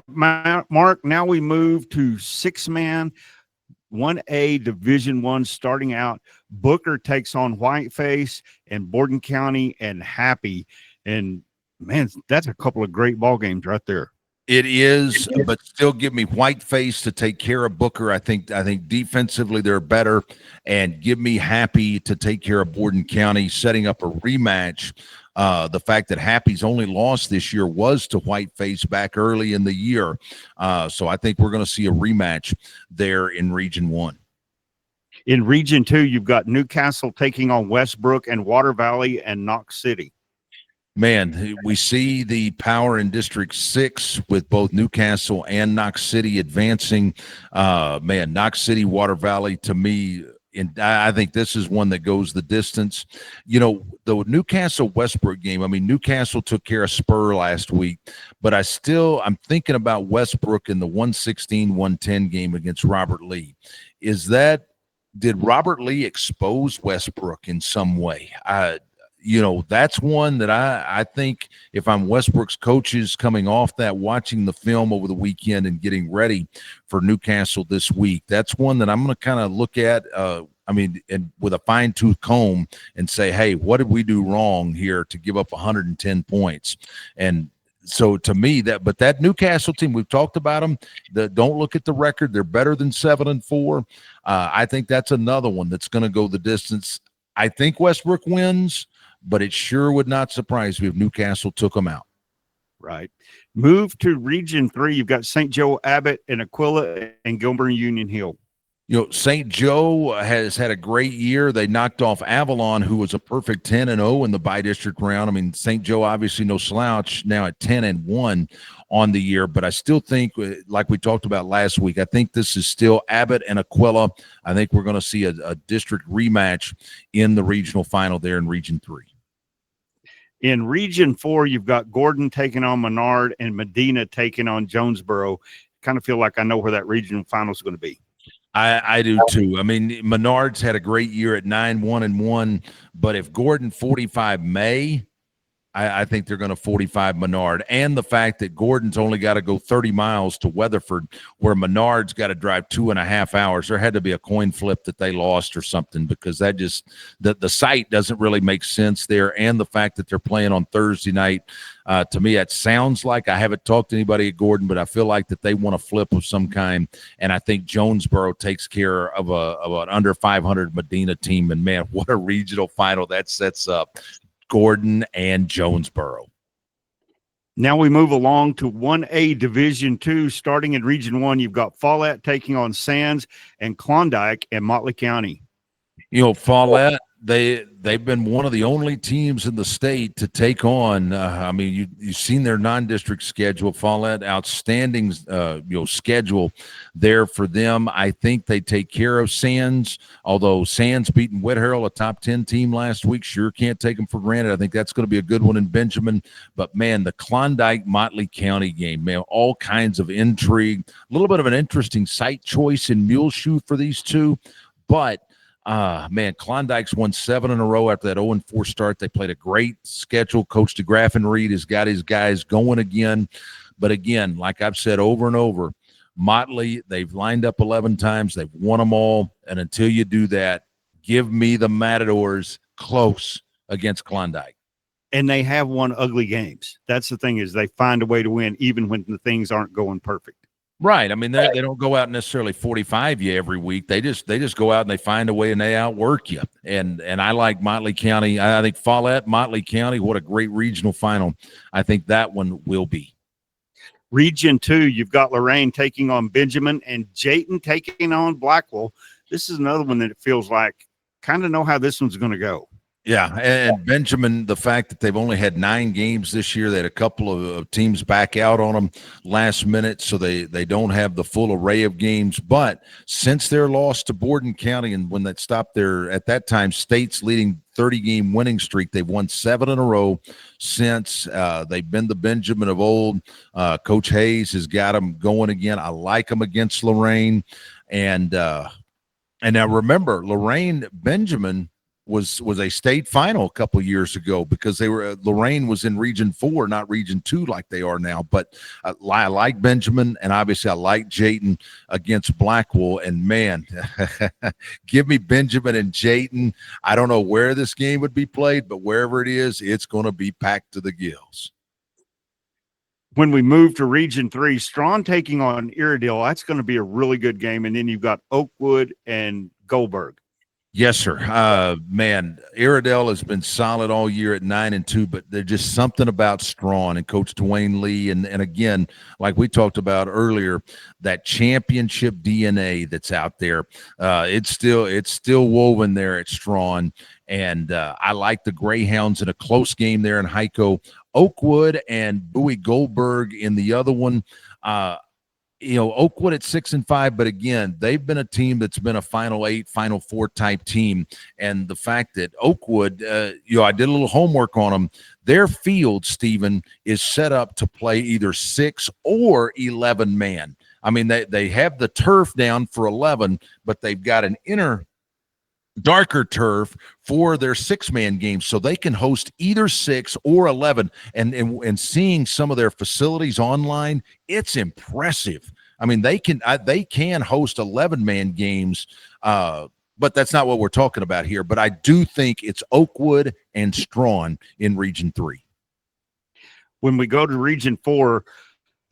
Mark, now we move to six-man 1A Division One. Starting out, Booker takes on Whiteface and Borden County and Happy. And man, that's a couple of great ball games right there. It is, but still give me Whiteface to take care of Booker. I think defensively they're better, and give me Happy to take care of Borden County, setting up a rematch. The fact that Happy's only loss this year was to Whiteface back early in the year. So I think we're going to see a rematch there in Region 1. In Region 2, you've got Newcastle taking on Westbrook and Water Valley and Knox City. Man, we see the power in District 6 with both Newcastle and Knox City advancing. Knox City, Water Valley, to me, I think this is one that goes the distance. You know, the Newcastle-Westbrook game, I mean, Newcastle took care of Spur last week, but I'm thinking about Westbrook in the 116-110 game against Robert Lee. Did Robert Lee expose Westbrook in some way? That's one that I think if I'm Westbrook's coaches coming off that, watching the film over the weekend and getting ready for Newcastle this week, that's one that I'm going to kind of look at, and with a fine-tooth comb and say, hey, what did we do wrong here to give up 110 points? And so to me, that Newcastle team, we've talked about them. Don't look at the record. They're better than 7-4. I think that's another one that's going to go the distance. I think Westbrook wins, but it sure would not surprise me if Newcastle took them out. Right. Move to Region 3. You've got St. Joe, Abbott, and Aquila, and Gilmer Union Hill. St. Joe has had a great year. They knocked off Avalon, who was a perfect 10-0 in the bi-district round. I mean, St. Joe, obviously no slouch, now at 10-1 on the year. But I still think, like we talked about last week, I think this is still Abbott and Aquila. I think we're going to see a district rematch in the regional final there in Region 3. In Region 4, you've got Gordon taking on Menard and Medina taking on Jonesboro. Kind of feel like I know where that regional final is going to be. I do too. I mean, Menard's had a great year at 9-1-1, but if Gordon 45 May, I think they're going to 45 Menard. And the fact that Gordon's only got to go 30 miles to Weatherford, where Menard's got to drive 2.5 hours. There had to be a coin flip that they lost or something, because that just the site doesn't really make sense there. And the fact that they're playing on Thursday night, to me, it sounds like, I haven't talked to anybody at Gordon, but I feel like that they want a flip of some kind. And I think Jonesboro takes care of an under 500 Medina team. And man, what a regional final that sets up. Gordon and Jonesboro. Now we move along to 1A Division 2. Starting in Region 1, you've got Follett taking on Sands and Klondike and Motley County. Follett, they've been one of the only teams in the state to take on. You've seen their non-district schedule. Follett, outstanding, schedule there for them. I think they take care of Sands. Although Sands beating Whitehall, a top 10 team last week, sure can't take them for granted. I think that's going to be a good one in Benjamin. But man, the Klondike Motley County game, man, all kinds of intrigue. A little bit of an interesting site choice in Muleshoe for these two, but. Klondike's won 7 in a row after that 0-4 start. They played a great schedule. Coach DeGraff and Reed has got his guys going again. But again, like I've said over and over, Motley, they've lined up 11 times. They've won them all. And until you do that, give me the Matadors close against Klondike. And they have won ugly games. That's the thing, is they find a way to win even when the things aren't going perfect. Right. I mean, they don't go out necessarily 45 you every week. They just go out and they find a way and they outwork you. And I like Motley County. I think Follett, Motley County, what a great regional final. I think that one will be. Region 2, you've got Lorraine taking on Benjamin and Jayton taking on Blackwell. This is another one that it feels like kind of know how this one's going to go. Yeah, and Benjamin, the fact that they've only had 9 games this year, they had a couple of teams back out on them last minute, so they don't have the full array of games. But since their loss to Borden County, and when that stopped their, at that time, state's leading 30-game winning streak, they've won 7 in a row since. They've been the Benjamin of old. Coach Hayes has got them going again. I like them against Lorraine. And now remember, Lorraine, Benjamin was a state final a couple years ago because they were Lorraine was in Region 4, not Region 2 like they are now. But I like Benjamin, and obviously I like Jayton against Blackwell. And man, give me Benjamin and Jayton. I don't know where this game would be played, but wherever it is, it's going to be packed to the gills. When we move to Region 3, Strawn taking on Iredell, that's going to be a really good game. And then you've got Oakwood and Goldberg. Yes, sir. Man, Iredell has been solid all year at 9-2, but there's just something about Strawn and Coach Dwayne Lee. And again, like we talked about earlier, that championship DNA that's out there, it's still woven there at Strawn. And I like the Greyhounds in a close game there in Heiko. Oakwood and Bowie Goldberg in the other one. Oakwood at 6-5, but again, they've been a team that's been a Final 8, Final 4 type team. And the fact that Oakwood, I did a little homework on them. Their field, Stephen, is set up to play either 6 or 11 man. I mean, they have the turf down for 11, but they've got an inner darker turf for their 6-man games, so they can host either 6 or 11. And seeing some of their facilities online, it's impressive. I mean, they can host 11-man games, but that's not what we're talking about here. But I do think it's Oakwood and Strawn in Region 3. When we go to Region 4,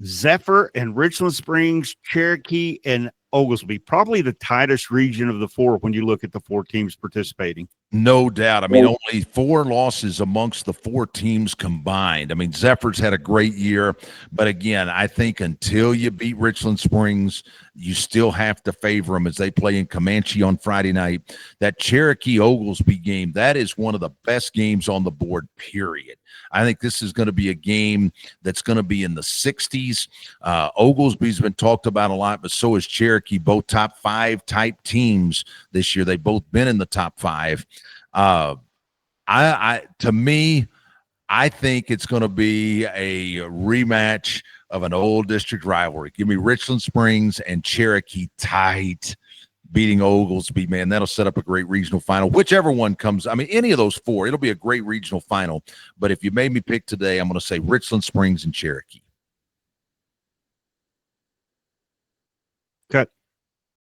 Zephyr and Richland Springs, Cherokee, and Oglesby, probably the tightest region of the 4 when you look at the 4 teams participating. No doubt. I mean, only 4 losses amongst the 4 teams combined. I mean, Zephyr's had a great year, but again, I think until you beat Richland Springs, you still have to favor them as they play in Comanche on Friday night. That Cherokee Oglesby game, that is one of the best games on the board, period. I think this is going to be a game that's going to be in the 60s. Oglesby's been talked about a lot, but so is Cherokee, both top 5 type teams this year. They've both been in the top 5. To me, I think it's going to be a rematch of an old district rivalry. Give me Richland Springs and Cherokee tight, beating Oglesby. Man, that'll set up a great regional final. Whichever one comes, I mean, any of those 4, it'll be a great regional final. But if you made me pick today, I'm going to say Richland Springs and Cherokee. Okay.